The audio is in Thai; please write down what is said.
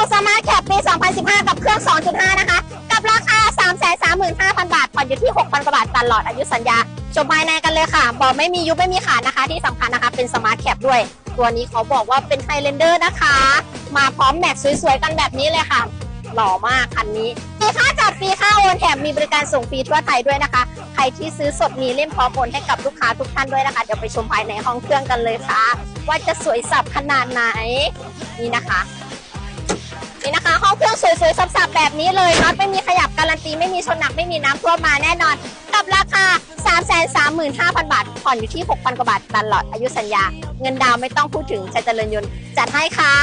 Isuzu Smart Cab ปี 2015 กับเครื่อง 2.5 นะคะกับราคา 335,000 บาทผ่อนอยู่ที่ 6,000 กว่าบาทตลอดอายุสัญญาชมภายในกันเลยค่ะบอกไม่มียุบไม่มีขาดนะคะที่สำคัญนะคะเป็น Smart Cab ด้วยตัวนี้เขาบอกว่าเป็น Highlander นะคะมาพร้อมแม็กสวยๆกันแบบนี้เลยค่ะหล่อมากคันนี้มีค่าจัดฟรีค่าโอนแถมมีบริการส่งฟรีทั่วไทยด้วยนะคะใครที่ซื้อสดมีเล่มพร้อมโอนให้กับลูกค้าทุกท่านด้วยนะคะเดี๋ยวไปชมภายในห้องเครื่องกันเลยค่ะว่าจะสวยสับขนาดไหนนี่นะคะห้องเครื่องสวยๆสับๆแบบนี้เลยน็อตไม่มีขยับการันตีไม่มีชนหนักไม่มีน้ำท่วมมาแน่นอนกับราคา 335,000 บาทผ่อนอยู่ที่ 6,000 กว่าบาทตลอดอายุสัญญาเงินดาวไม่ต้องพูดถึงชัยเจริญยนต์จัดให้ค่ะ